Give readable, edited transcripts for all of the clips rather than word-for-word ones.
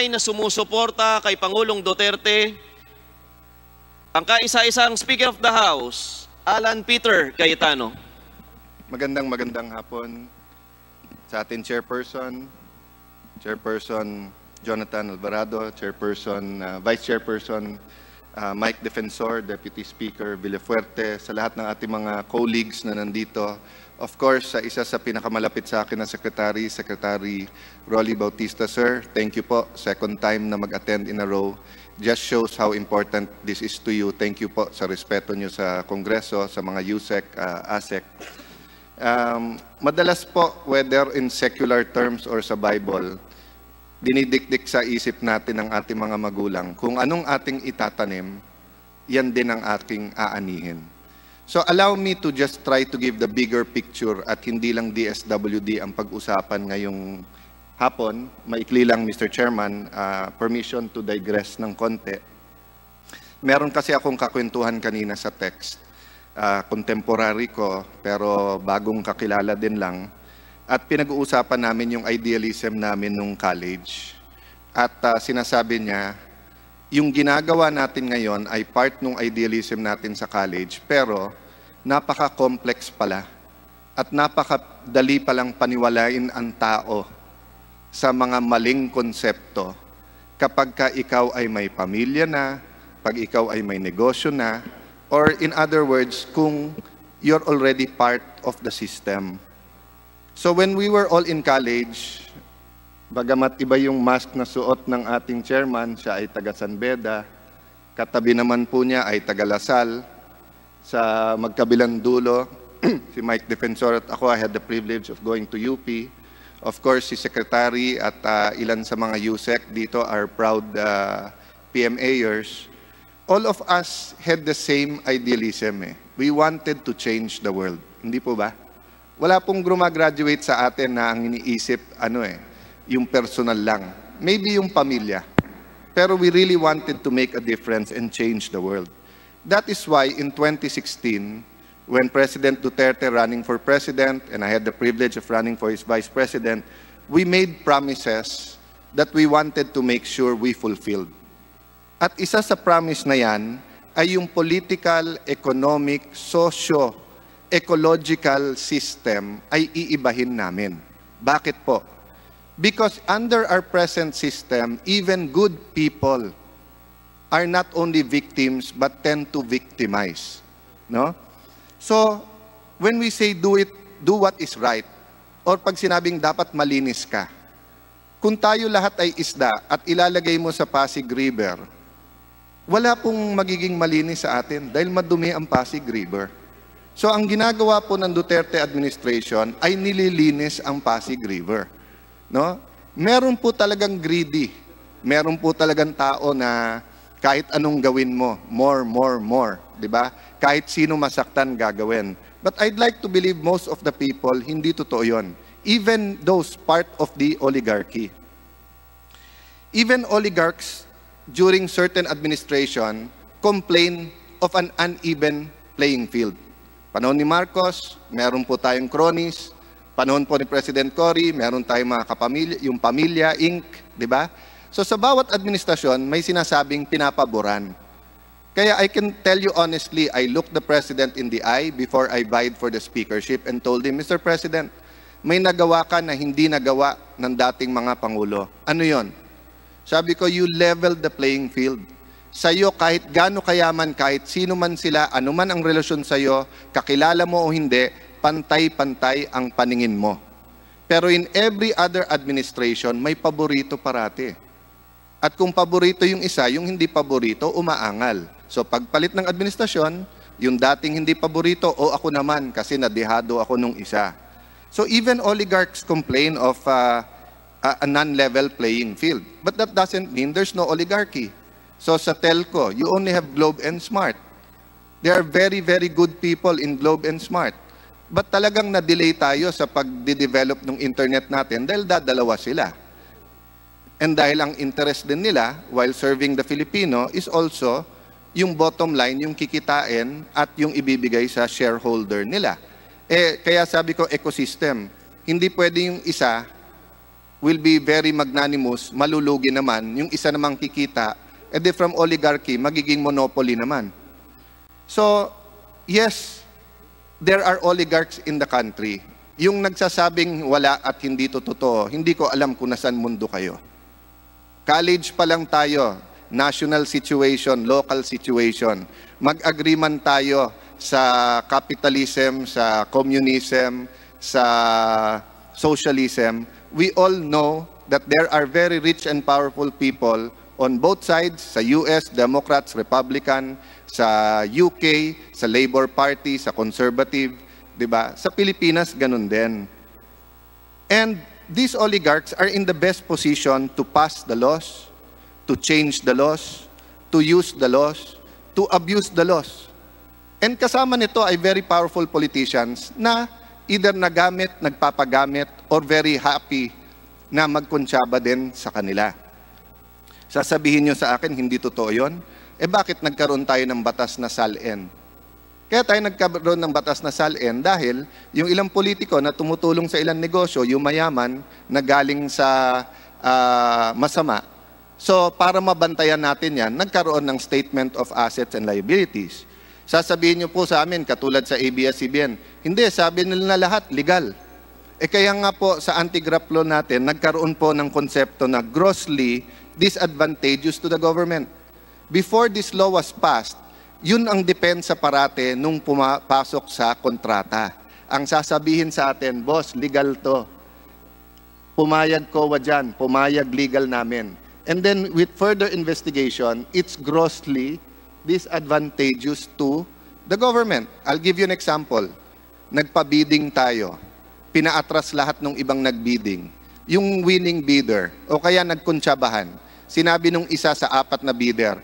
na sumusuporta kay Pangulong Duterte, ang kaisa-isang Speaker of the House, Alan Peter Cayetano. Magandang hapon sa ating Chairperson Jonathan Alvarado, Vice Chairperson Mike Defensor, Deputy Speaker Villafuerte, sa lahat ng ating mga colleagues na nandito. Of course, sa isa sa pinakamalapit sa akin na Secretary Rolly Bautista, sir. Thank you po. Second time na mag-attend in a row. Just shows how important this is to you. Thank you po sa respeto nyo sa Kongreso, sa mga USEC, ASEC. Madalas po, whether in secular terms or sa Bible, dinidikdik sa isip natin ng ating mga magulang. Kung anong ating itatanim, yan din ang ating aanihin. So allow me to just try to give the bigger picture at hindi lang DSWD ang pag-usapan ngayong hapon. Maikli lang, Mr. Chairman, permission to digress ng konti. Meron kasi akong kakwentuhan kanina sa text. Contemporary ko, pero bagong kakilala din lang. At pinag-uusapan namin yung idealism namin nung college. At sinasabi niya, yung ginagawa natin ngayon ay part ng idealism natin sa college, pero napaka-complex pala at napakadali palang paniwalain ang tao sa mga maling konsepto kapag ka ikaw ay may pamilya na, pag ikaw ay may negosyo na, or in other words, kung you're already part of the system. So when we were all in college, bagamat iba yung mask na suot ng ating chairman, siya ay taga San Beda, katabi naman po niya ay taga Lasal, sa magkabilang dulo, si Mike Defensor at ako, I had the privilege of going to UP. Of course, si Secretary at ilan sa mga USEC dito are proud PMAers. All of us had the same idealism. We wanted to change the world. Hindi po ba? Wala pong grumagraduate sa atin na ang iniisip, yung personal lang. Maybe yung pamilya. Pero we really wanted to make a difference and change the world. That is why in 2016, when President Duterte running for president, and I had the privilege of running for his vice president, we made promises that we wanted to make sure we fulfilled. At isa sa promise na yan ay yung political, economic, socio-ecological system ay iibahin namin. Bakit po? Because under our present system, even good people are not only victims but tend to victimize. No? So, when we say do what is right, or pag sinabing dapat malinis ka, kung tayo lahat ay isda at ilalagay mo sa Pasig River, wala pong magiging malinis sa atin dahil madumi ang Pasig River. So, ang ginagawa po ng Duterte administration ay nililinis ang Pasig River. No? Meron po talagang greedy. Meron po talagang tao na kahit anong gawin mo, more. Diba? Kahit sino masaktan, gagawin. But I'd like to believe most of the people, hindi totoo yun. Even those part of the oligarchy. Even oligarchs, during certain administration, complain of an uneven playing field. Panahon ni Marcos, meron po tayong cronies. Panahon po ni President Cory, meron tayong mga kapamilya, yung Pamilya, Inc., di ba? So sa bawat administrasyon, may sinasabing pinapaboran. Kaya I can tell you honestly, I looked the President in the eye before I vied for the speakership and told him, Mr. President, may nagawa ka na hindi nagawa ng dating mga Pangulo. Ano yon? Sabi ko, you leveled the playing field. Sa'yo, kahit gaano kayaman, kahit sino man sila, ano man ang relasyon sa'yo, kakilala mo o hindi, pantay-pantay ang paningin mo. Pero in every other administration, may paborito parati. At kung paborito yung isa, yung hindi paborito, umaangal. So pagpalit ng administrasyon, yung dating hindi paborito, o ako naman kasi nadihado ako nung isa. So even oligarchs complain of a non-level playing field. But that doesn't mean there's no oligarchy. So sa telco, you only have Globe and Smart. There are very, very good people in Globe and Smart. But talagang na-delay tayo sa pag-develop ng internet natin dahil dadalawa sila. And dahil ang interest din nila, while serving the Filipino, is also yung bottom line, yung kikitain at yung ibibigay sa shareholder nila. Kaya sabi ko, ecosystem. Hindi pwede yung isa will be very magnanimous, malulugi naman, yung isa namang kikita, edi from oligarchy, magiging monopoly naman. So, yes, there are oligarchs in the country. Yung nagsasabing wala at hindi to totoo, hindi ko alam kung nasan mundo kayo. College pa lang tayo, national situation, local situation. Mag-agreement tayo sa capitalism, sa communism, sa socialism. We all know that there are very rich and powerful people on both sides, sa US, Democrats, Republican, sa UK, sa Labor Party, sa Conservative, di ba? Sa Pilipinas, ganun din. And these oligarchs are in the best position to pass the laws, to change the laws, to use the laws, to abuse the laws. And kasama nito ay very powerful politicians na either nagamit, nagpapagamit, or very happy na magkonsyaba din sa kanila. Sasabihin nyo sa akin, hindi totoo yun? Eh bakit nagkaroon tayo ng batas na SALN? Kaya tayo nagkaroon ng batas na SALN dahil yung ilang politiko na tumutulong sa ilang negosyo, yung mayaman na galing sa masama. So para mabantayan natin yan, nagkaroon ng Statement of Assets and Liabilities. Sasabihin nyo po sa amin, katulad sa ABS-CBN, hindi, sabi nila na lahat, legal. Eh kaya nga po sa anti-graft law natin, nagkaroon po ng konsepto na grossly disadvantageous to the government. Before this law was passed, yun ang depensa parate nung pumapasok sa kontrata. Ang sasabihin sa atin, boss, legal to. Pumayag COA dyan, pumayag legal namin. And then with further investigation, it's grossly disadvantageous to the government. I'll give you an example. Nagpa-bidding tayo. Pinaatras lahat ng ibang nag-bidding. Yung winning bidder, o kaya nagkuntsabahan. Sinabi nung isa sa 4 na bidder,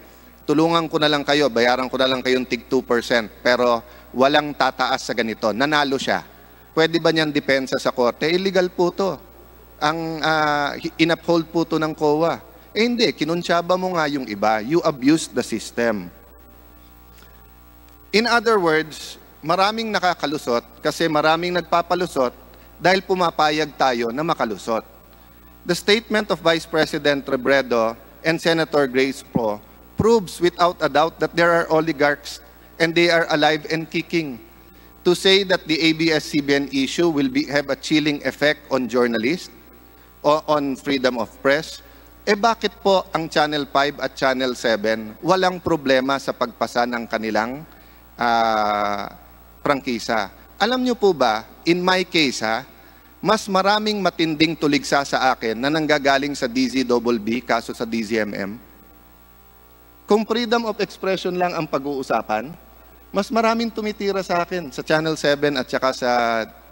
tulungan ko na lang kayo, bayaran ko na lang kayong tig 2%, pero walang tataas sa ganito. Nanalo siya. Pwede ba niyang depensa sa korte? Illegal po to. Ang in-uphold po to ng COA. Eh hindi, kinunsyaba mo nga yung iba. You abuse the system. In other words, maraming nakakalusot kasi maraming nagpapalusot dahil pumapayag tayo na makalusot. The statement of Vice President Robredo and Senator Grace Poe proves without a doubt that there are oligarchs and they are alive and kicking. To say that the ABS-CBN issue will have a chilling effect on journalists o on freedom of press, eh bakit po ang Channel 5 at Channel 7 walang problema sa pagpasa ng kanilang prangkisa? Alam nyo po ba, in my case mas maraming matinding tuligsa sa akin na nanggagaling sa DZBB kaso sa DZMM. Kung freedom of expression lang ang pag-uusapan, mas maraming tumitira sa akin sa Channel 7 at saka sa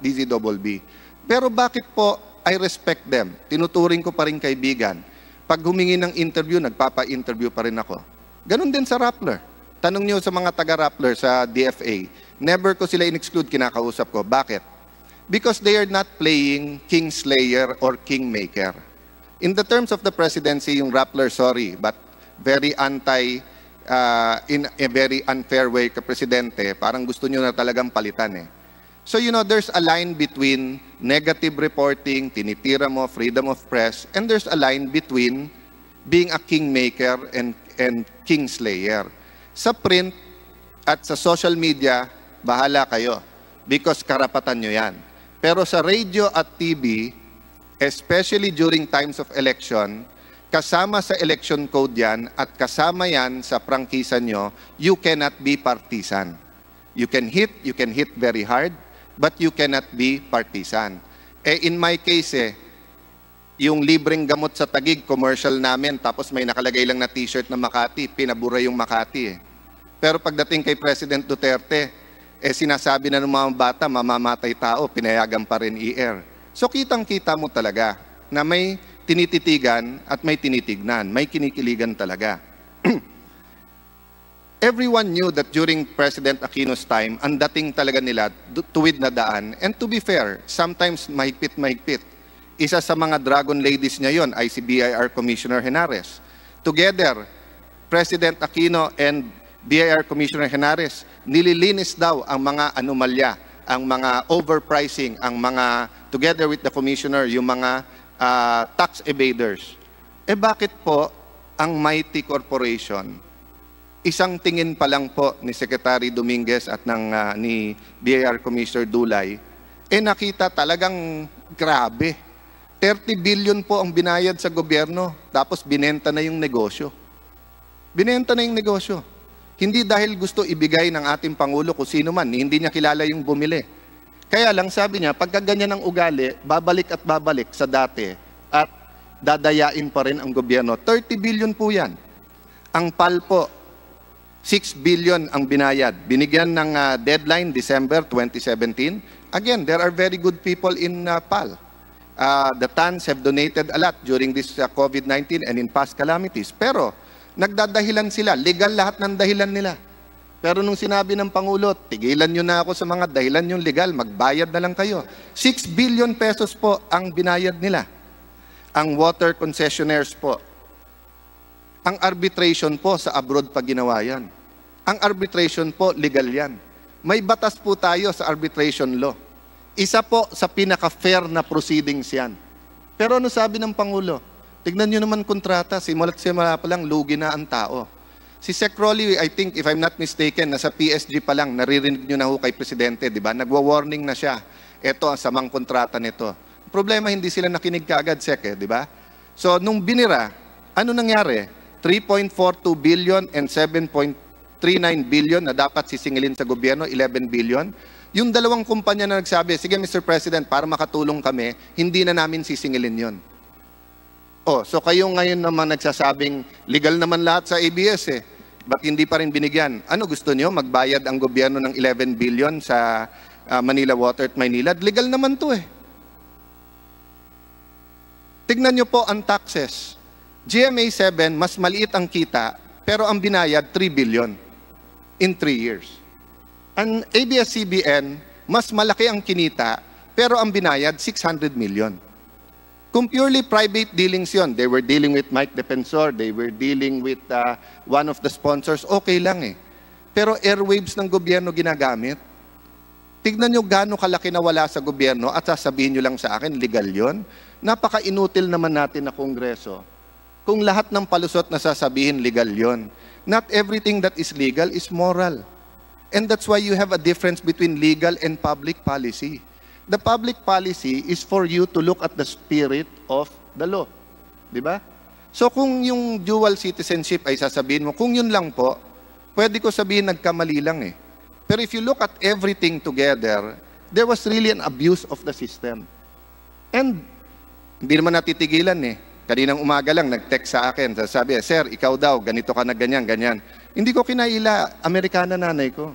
DZBB. Pero bakit po I respect them? Tinuturing ko pa rin kaibigan. Pag humingi ng interview, nagpapa-interview pa rin ako. Ganon din sa Rappler. Tanong niyo sa mga taga-Rappler sa DFA, never ko sila in-exclude, kinakausap ko. Bakit? Because they are not playing Kingslayer or Kingmaker. In the terms of the presidency, yung Rappler, sorry, but very in a very unfair way ka presidente, parang gusto nyo na talagang palitan eh. So you know, there's a line between negative reporting, tinitira mo, freedom of press, and there's a line between being a kingmaker and kingslayer. Sa print at sa social media, bahala kayo because karapatan nyo yan. Pero sa radio at TV, especially during times of election, kasama sa election code yan at kasama yan sa prangkisa nyo, you cannot be partisan. You can hit very hard, but you cannot be partisan. Eh in my case yung libreng gamot sa Taguig, commercial namin, tapos may nakalagay lang na t-shirt na Makati, pinabura yung Makati Pero pagdating kay President Duterte, sinasabi na ng mga bata, mamamatay tao, pinayagan pa rin i-air. So kitang-kita mo talaga na may tinititigan at may tinitignan, may kinikiligan talaga. Everyone knew that during President Aquino's time, ang dating talaga nila tuwid na daan. And to be fair, sometimes mahigpit-mahigpit. Isa sa mga dragon ladies niya yon ay si BIR Commissioner Henares. Together, President Aquino and BIR Commissioner Henares, nililinis daw ang mga anomalya, ang mga overpricing, ang mga, together with the Commissioner, yung mga tax evaders. Bakit po ang mighty corporation, isang tingin pa lang po ni Secretary Dominguez at ni BIR Commissioner Dulay, nakita talagang grabe. 30 billion po ang binayad sa gobyerno, tapos binenta na yung negosyo. Binenta na yung negosyo. Hindi dahil gusto ibigay ng ating Pangulo kung sino man, hindi niya kilala yung bumili. Kaya lang sabi niya, pagka ganyan ang ugali, babalik at babalik sa dati at dadayain pa rin ang gobyerno. 30 billion po yan. Ang PAL po, 6 billion ang binayad. Binigyan ng deadline, December 2017. Again, there are very good people in PAL. The TANs have donated a lot during this COVID-19 and in past calamities. Pero, nagdadahilan sila. Legal lahat ng dahilan nila. Pero nung sinabi ng Pangulo, tigilan nyo na ako sa mga dahilan yung legal, magbayad na lang kayo. 6 billion pesos po ang binayad nila. Ang water concessionaires po. Ang arbitration po sa abroad pa ginawa yan. Ang arbitration po, legal yan. May batas po tayo sa arbitration law. Isa po sa pinaka-fair na proceedings yan. Pero ano sabi ng Pangulo? Tignan nyo naman kontrata, simula pa lang, lugi na ang tao. Si Sec. Rolly, I think, if I'm not mistaken, nasa PSG pa lang, naririnig nyo na ho kay Presidente, di ba? Nagwa-warning na siya. Ito ang samang kontrata nito. Problema, hindi sila nakinig kaagad, Sec, di ba? So, nung binira, ano nangyari? 3.42 billion and 7.39 billion na dapat sisingilin sa gobyerno, 11 billion. Yung dalawang kumpanya na nagsabi, sige Mr. President, para makatulong kami, hindi na namin sisingilin yon. So kayo ngayon naman nagsasabing legal naman lahat sa ABS Ba't hindi pa rin binigyan? Ano gusto niyo? Magbayad ang gobyerno ng 11 billion sa Manila Water at Maynila? Legal naman to Tignan niyo po ang taxes. GMA 7, mas maliit ang kita, pero ang binayad 3 billion in 3 years. Ang ABS-CBN, mas malaki ang kinita, pero ang binayad 600 million. Kung purely private dealings yon, they were dealing with Mike Defensor, they were dealing with one of the sponsors, okay lang Pero airwaves ng gobyerno ginagamit. Tignan nyo gaano kalaki na wala sa gobyerno at sasabihin nyo lang sa akin, legal yon. Napaka-inutil naman natin na Kongreso. Kung lahat ng palusot na sasabihin, legal yon. Not everything that is legal is moral. And that's why you have a difference between legal and public policy. The public policy is for you to look at the spirit of the law. Di ba? So kung yung dual citizenship ay sasabihin mo, kung yun lang po, pwede ko sabihin nagkamali lang Pero if you look at everything together, there was really an abuse of the system. And hindi naman natitigilan Kaninang umaga lang, nag-text sa akin, sabi, Sir, ikaw daw, ganito ka na ganyan, ganyan. Hindi ko kinaila, Amerikana nanay ko.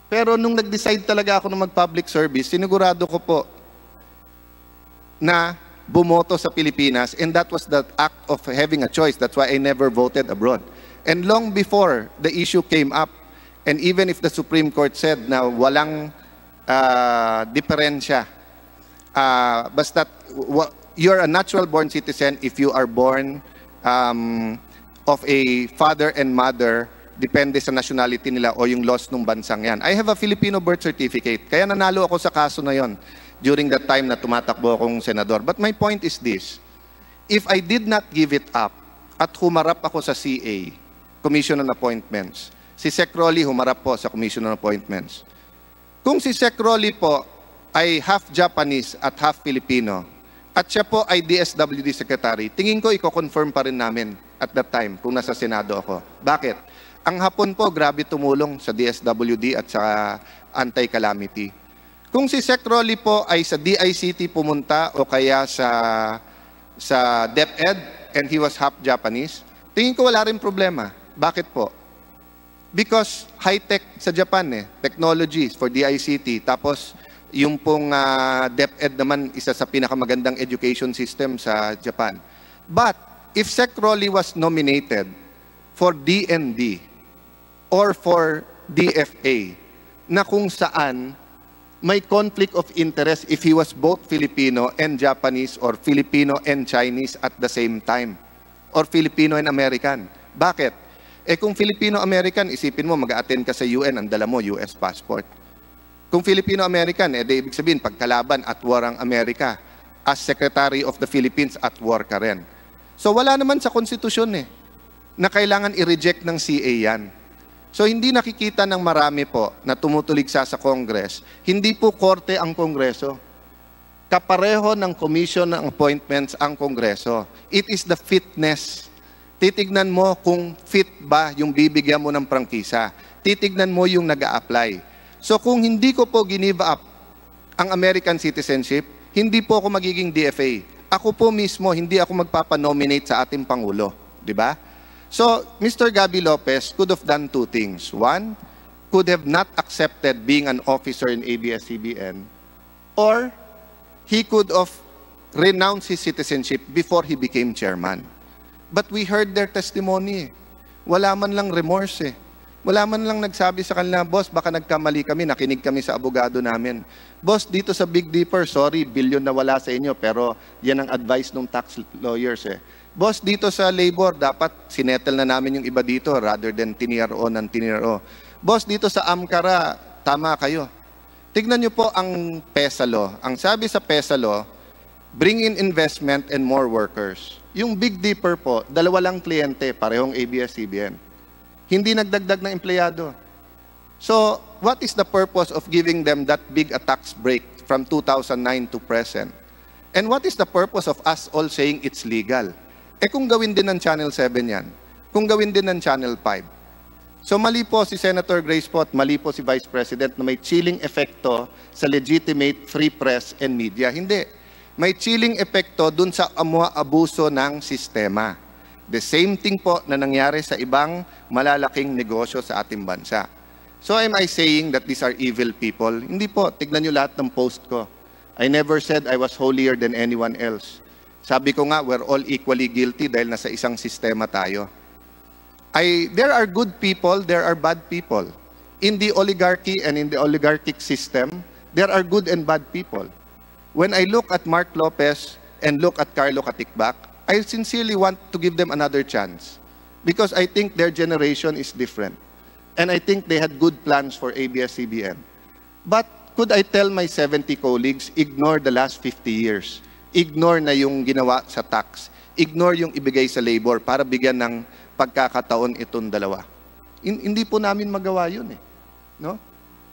Pero nung nag-decide talaga ako na mag-public service, sinigurado ko po na bumoto sa Pilipinas, and that was the act of having a choice. That's why I never voted abroad. And long before the issue came up, and even if the Supreme Court said na walang diferensya, basta't you're a natural-born citizen if you are born of a father and mother, depende sa nationality nila o yung laws ng bansang yan. I have a Filipino birth certificate. Kaya nanalo ako sa kaso na yon during that time na tumatakbo akong senador. But my point is this. If I did not give it up at humarap ako sa CA, Commission on Appointments, si Sec. Rolly humarap po sa Commission on Appointments. Kung si Sec. Rolly po ay half Japanese at half Filipino, at siya po ay DSWD Secretary, tingin ko i-confirm pa rin namin at that time kung nasa Senado ako. Bakit? Ang Hapon po, grabe tumulong sa DSWD at sa anti-calamity. Kung si Sec. Rolly po ay sa DICT pumunta o kaya sa DepEd and he was half Japanese, tingin ko wala rin problema. Bakit po? Because high-tech sa Japan technologies for DICT. Tapos yung pong DepEd naman isa sa pinakamagandang education system sa Japan. But if Sec. Rolly was nominated for DND or for DFA, na kung saan may conflict of interest if he was both Filipino and Japanese or Filipino and Chinese at the same time, or Filipino and American. Bakit? Kung Filipino-American, isipin mo, mag-attend ka sa UN, ang dala mo, US passport. Kung Filipino-American, ibig sabihin, pagkalaban at war ang Amerika, as Secretary of the Philippines at war ka rin. So wala naman sa konstitusyon na kailangan i-reject ng CA yan. So hindi nakikita ng marami po na tumutuligsa sa Congress, hindi po korte ang Kongreso. Kapareho ng Commission ng Appointments ang Kongreso. It is the fitness. Titignan mo kung fit ba yung bibigyan mo ng prangkisa. Titignan mo yung nag-a-apply. So kung hindi ko po ginive up ang American citizenship, hindi po ako magiging DFA. Ako po mismo, hindi ako magpapanominate sa ating Pangulo. Di ba? So, Mr. Gabby Lopez could have done two things. One, could have not accepted being an officer in ABS-CBN, or he could have renounced his citizenship before he became chairman. But we heard their testimony. Wala man lang remorse. Wala man lang nagsabi sa kanila, boss, baka nagkamali kami, nakinig kami sa abogado namin. Boss, dito sa Big Dipper, sorry, bilyon na wala sa inyo, pero yan ang advice ng tax lawyers Boss, dito sa labor, dapat sinettle na namin yung iba dito rather than tiniro ng tiniro. Boss, dito sa Amkara, tama kayo. Tignan nyo po ang PESA law. Ang sabi sa PESA law, bring in investment and more workers. Yung Big Dipper po, dalawa lang kliyente, parehong ABS-CBN. Hindi nagdagdag ng empleyado. So, what is the purpose of giving them that big a tax break from 2009 to present? And what is the purpose of us all saying it's legal? Kung gawin din ng Channel 7 yan, kung gawin din ng Channel 5. So mali po si Senator Grace Pot, mali po si Vice President na may chilling epekto sa legitimate free press and media. Hindi. May chilling epekto dun sa abuso ng sistema. The same thing po na nangyari sa ibang malalaking negosyo sa ating bansa. So am I saying that these are evil people? Hindi po. Tignan nyo lahat ng post ko. I never said I was holier than anyone else. Sabi ko nga, we're all equally guilty dahil nasa isang sistema tayo. There are good people, there are bad people. In the oligarchy and in the oligarchic system, there are good and bad people. When I look at Mark Lopez and look at Carlo Katikbak, I sincerely want to give them another chance because I think their generation is different. And I think they had good plans for ABS-CBN. But could I tell my 70 colleagues, ignore the last 50 years. Ignore na yung ginawa sa tax. Ignore yung ibigay sa labor para bigyan ng pagkakataon itong dalawa. Hindi po namin magawa yun No?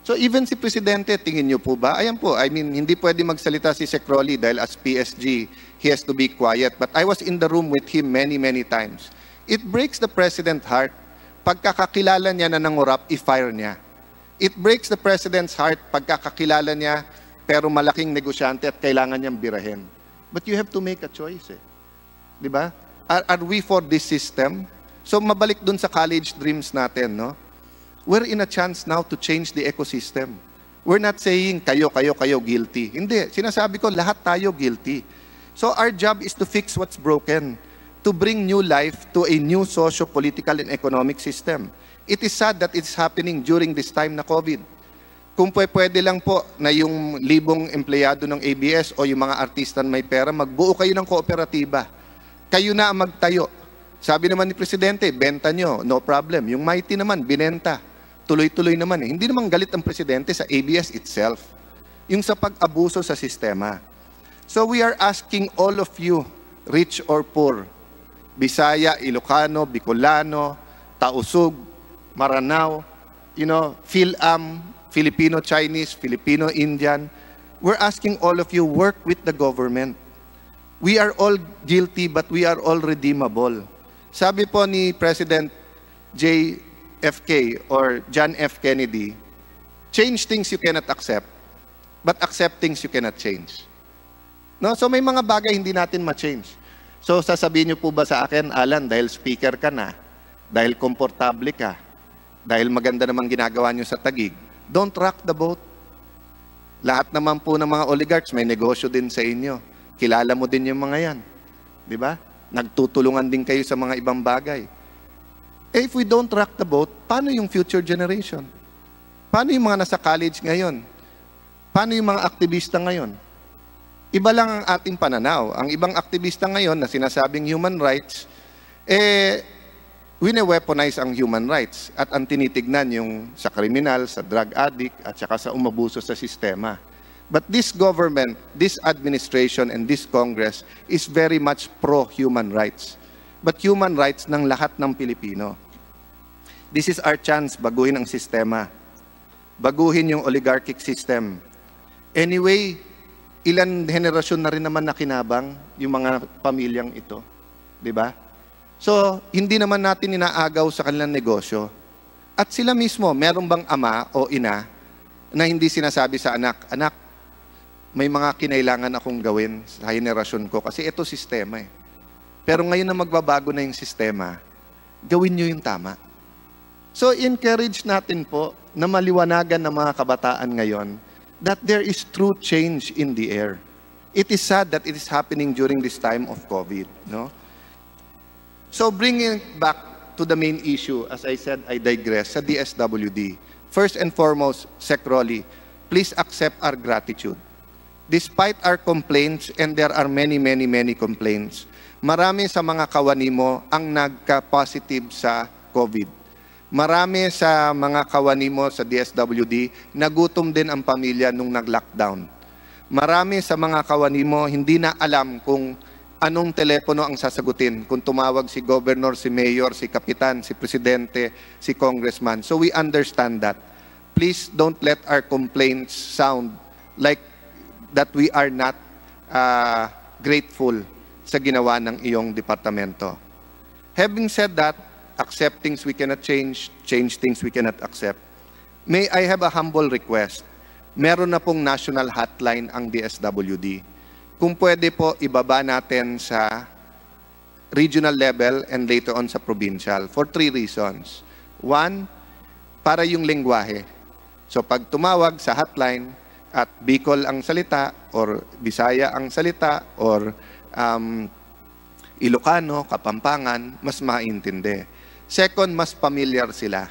So even si Presidente, tingin niyo po ba? Ayan po, I mean, hindi pwede magsalita si Sec. Rolly dahil as PSG, he has to be quiet. But I was in the room with him many, many times. It breaks the President's heart. Pagkakakilala niya na nangurap, i-fire niya. It breaks the President's heart pagkakakilala niya pero malaking negosyante at kailangan niyang birahin. But you have to make a choice Di ba? Are we for this system? So mabalik dun sa college dreams natin, no? We're in a chance now to change the ecosystem. We're not saying kayo guilty. Hindi. Sinasabi ko lahat tayo guilty. So our job is to fix what's broken, to bring new life to a new socio-political and economic system. It is sad that it's happening during this time na COVID. Kung pwede lang po na yung libong empleyado ng ABS o yung mga artista na may pera, magbuo kayo ng kooperatiba. Kayo na ang magtayo. Sabi naman ni Presidente, benta nyo, no problem. Yung mighty naman, binenta. Tuloy-tuloy naman Hindi naman galit ang Presidente sa ABS itself. Yung sa pag-abuso sa sistema. So we are asking all of you, rich or poor, Bisaya, Ilocano, Bicolano, Tausug, Maranao, Phil-Am, Filipino-Chinese, Filipino-Indian. We're asking all of you, work with the government. We are all guilty, but we are all redeemable. Sabi po ni President JFK or John F. Kennedy, change things you cannot accept, but accept things you cannot change. No? So may mga bagay hindi natin ma-change. So sasabihin niyo po ba sa akin, Alan, dahil speaker ka na, dahil komportable ka, dahil maganda namang ginagawa niyo sa Taguig, don't rock the boat. Lahat naman po ng mga oligarchs may negosyo din sa inyo. Kilala mo din yung mga yan. Di ba? Nagtutulungan din kayo sa mga ibang bagay. If we don't rock the boat, paano yung future generation? Paano yung mga nasa college ngayon? Paano yung mga aktivista ngayon? Iba lang ang ating pananaw. Ang ibang aktivista ngayon na sinasabing human rights, wine-weaponize ang human rights at ang tinitignan yung sa kriminal, sa drug addict, at saka sa umabuso sa sistema. But this government, this administration, and this Congress is very much pro-human rights. But human rights ng lahat ng Pilipino. This is our chance baguhin ang sistema. Baguhin yung oligarchic system. Anyway, ilan henerasyon na rin naman nakinabang yung mga pamilyang ito. Diba? So, hindi naman natin inaagaw sa kanilang negosyo. At sila mismo, meron bang ama o ina na hindi sinasabi sa anak, anak, may mga kinailangan akong gawin sa henerasyon ko kasi ito sistema eh. Pero ngayon na magbabago na yung sistema, gawin nyo yung tama. So, encourage natin po na maliwanagan ng mga kabataan ngayon that there is true change in the air. It is sad that it is happening during this time of COVID. No? So, bringing back to the main issue, as I said, I digress, sa DSWD. First and foremost, Sec. Rolly, please accept our gratitude. Despite our complaints, and there are many complaints, marami sa mga kawani mo ang nagka-positive sa COVID. Marami sa mga kawani mo sa DSWD, nagutom din ang pamilya nung nag-lockdown. Marami sa mga kawani mo, hindi na alam kung anong telepono ang sasagutin. Kung tumawag si Governor, si Mayor, si Kapitan, si Presidente, si Congressman. So we understand that. Please don't let our complaints sound like that we are not grateful sa ginawa ng iyong departamento. Having said that, accept things we cannot change things we cannot accept. May I have a humble request? Meron na pong national hotline ang DSWD. Kung pwede po, ibaba natin sa regional level and later on sa provincial for 3 reasons. 1, para yung lengguwahe. So pag tumawag sa hotline, at Bicol ang salita, or Bisaya ang salita, or Ilocano, Kapampangan, mas maintindi. Second, mas familiar sila.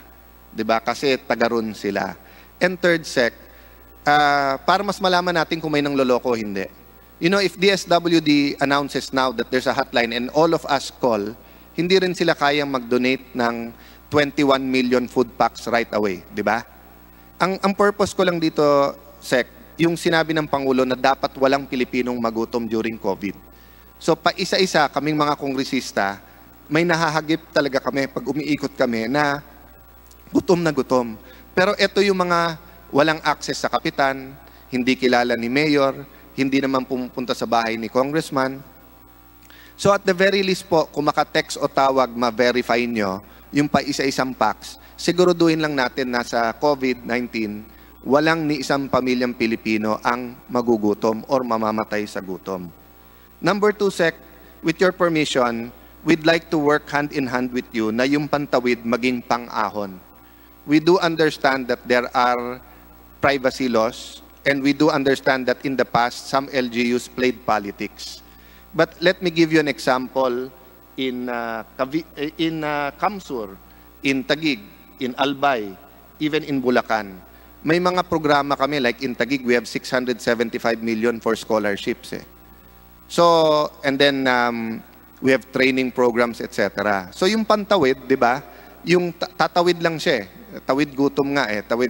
Diba? Kasi taga-ron sila. And third, Sec, para mas malaman natin kung may nangloloko o hindi. You know, if DSWD announces now that there's a hotline and all of us call, hindi rin sila kayang mag-donate ng 21 million food packs right away. Diba? Ang purpose ko lang dito, Sec, yung sinabi ng Pangulo na dapat walang Pilipinong magutom during COVID. So, pa-isa-isa, kaming mga kongresista, may nahahagip talaga kami pag umiikot kami na gutom na gutom. Pero ito yung mga walang access sa kapitan, hindi kilala ni Mayor, hindi naman pumupunta sa bahay ni Congressman. So, at the very least po, kung maka-text o tawag, ma-verify nyo yung pa-isa-isang packs, siguraduhin lang natin na sa COVID-19, walang ni isang pamilyang Pilipino ang magugutom or mamamatay sa gutom. Number 2, Sec, with your permission, we'd like to work hand in hand with you na yung pantawid maging pang-ahon. We do understand that there are privacy laws, and we do understand that in the past, some LGUs played politics. But let me give you an example in Kamsur, in Taguig, in Albay, even in Bulacan. May mga programa kami, like in Taguig, we have 675 million for scholarships. So, and then we have training programs, etc. So yung pantawid, di ba? Yung tatawid lang siya. Tawid gutom nga tawid.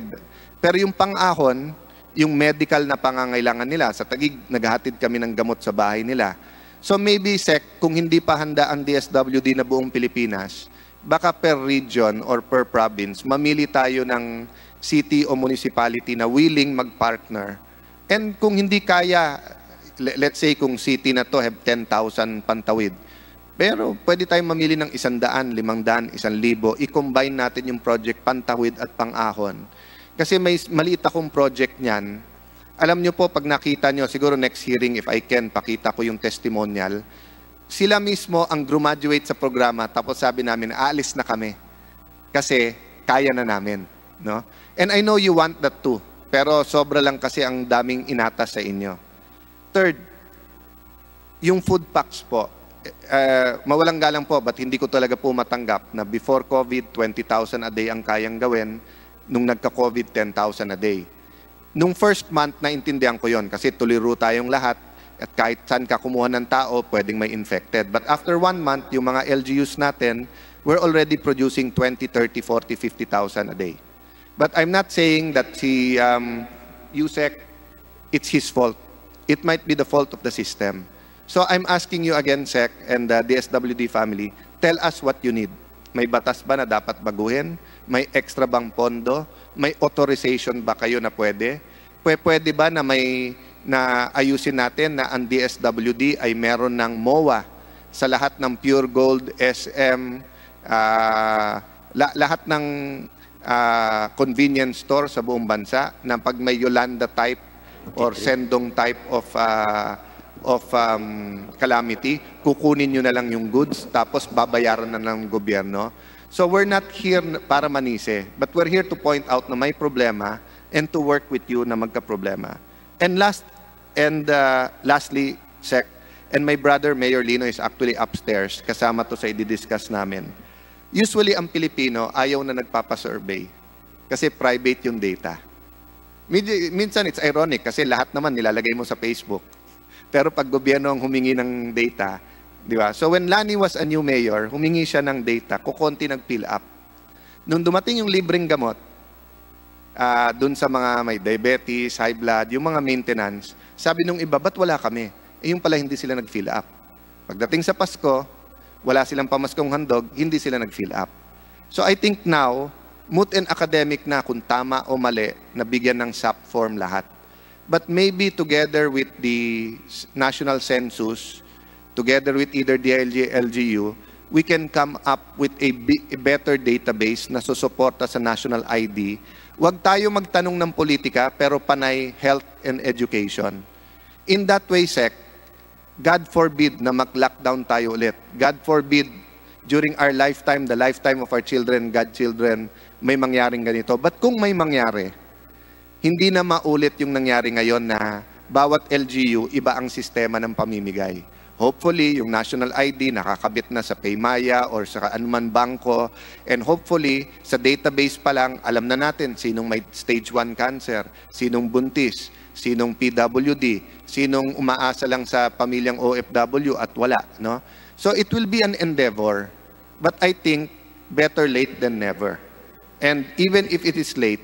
Pero yung pang-ahon, yung medical na pangangailangan nila. Sa Taguig, naghahatid kami ng gamot sa bahay nila. So maybe, Sec, kung hindi pa handa ang DSWD na buong Pilipinas, baka per region or per province, mamili tayo ng city o municipality na willing mag-partner. And kung hindi kaya, let's say kung city na to have 10,000 pantawid, pero pwede tayong mamili ng 100, 500, 1,000, i-combine natin yung project pantawid at pang-ahon. Kasi may maliit akong project niyan. Alam nyo po, pag nakita nyo, siguro next hearing, if I can, pakita ko yung testimonial, sila mismo ang graduate sa programa, tapos sabi namin, aalis na kami. Kasi kaya na namin. No? And I know you want that too. Pero sobra lang kasi ang daming inatas sa inyo. Third, yung food packs po. Mawalang galang po, but hindi ko talaga po matanggap na before COVID, 20,000 a day ang kayang gawin. Nung nagka-COVID, 10,000 a day. Nung first month, naintindihan ko yon kasi tuliro tayong lahat at kahit saan ka kumuha ng tao, pwedeng may infected. But after 1 month, yung mga LGUs natin, we're already producing 20, 30, 40, 50,000 a day. But I'm not saying that si USEC it's his fault. It might be the fault of the system. So I'm asking you again, Sec, and the DSWD family, tell us what you need. May batas ba na dapat baguhin? May extra bang pondo? May authorization ba kayo na pwede? Pwede ba na ayusin natin na ang DSWD ay meron ng MOA sa lahat ng Pure Gold, SM, lahat ng convenience store sa buong bansa na pag may Yolanda type or Sendong type of calamity, kukunin nyo na lang yung goods tapos babayaran na ng gobyerno. So we're not here para manise, but we're here to point out na may problema and to work with you na magka-problema. And lastly, Sec, and my brother Mayor Lino is actually upstairs, kasama to sa i-discuss namin. Usually ang Pilipino ayaw na nagpapasurvey kasi private yung data. Minsan it's ironic kasi lahat naman nilalagay mo sa Facebook. Pero pag gobyerno ang humingi ng data, di ba? So when Lani was a new mayor, humingi siya ng data, kukunti nag-fill up. Nung dumating yung libreng gamot, dun sa mga may diabetes, high blood, yung mga maintenance, sabi nung iba, ba't wala kami? Yung pala hindi sila nag-fill up. Pagdating sa Pasko, wala silang pamaskong handog, hindi sila nag-fill up. So I think now, moot and academic na kung tama o mali, nabigyan ng SAP form lahat. But maybe together with the national census, together with either DILG, LGU, we can come up with a better database na susuporta sa national ID. Huwag tayo magtanong ng politika, pero panay health and education. In that way, Sec, God forbid na mag-lockdown tayo ulit. God forbid, during our lifetime, the lifetime of our children, godchildren, may mangyaring ganito. But kung may mangyari, hindi na maulit yung nangyari ngayon na bawat LGU, iba ang sistema ng pamimigay. Hopefully, yung national ID nakakabit na sa Paymaya or sa anuman bangko. And hopefully, sa database pa lang, alam na natin sinong may stage 1 cancer, sinong buntis, sinong PWD, sinong umaasa lang sa pamilyang OFW at wala. No? So it will be an endeavor. But I think, better late than never. And even if it is late,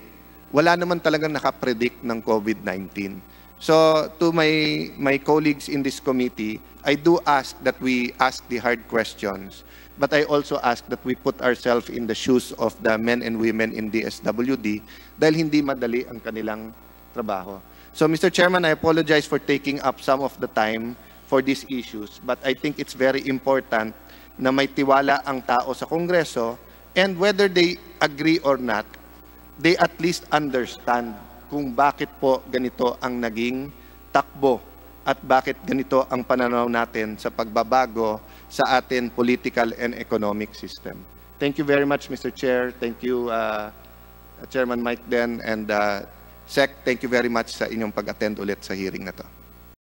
wala naman talagang nakapredict ng COVID-19. So to my colleagues in this committee, I do ask that we ask the hard questions, but I also ask that we put ourselves in the shoes of the men and women in DSWD dahil hindi madali ang kanilang trabaho. So Mr. Chairman, I apologize for taking up some of the time for these issues, but I think it's very important na may tiwala ang tao sa Kongreso, and whether they agree or not, they at least understand kung bakit po ganito ang naging takbo at bakit ganito ang pananaw natin sa pagbabago sa atin political and economic system. Thank you very much, Mr. Chair. Thank you, Chairman Mike Den, and Sec, thank you very much sa inyong pag-attend ulit sa hearing na to.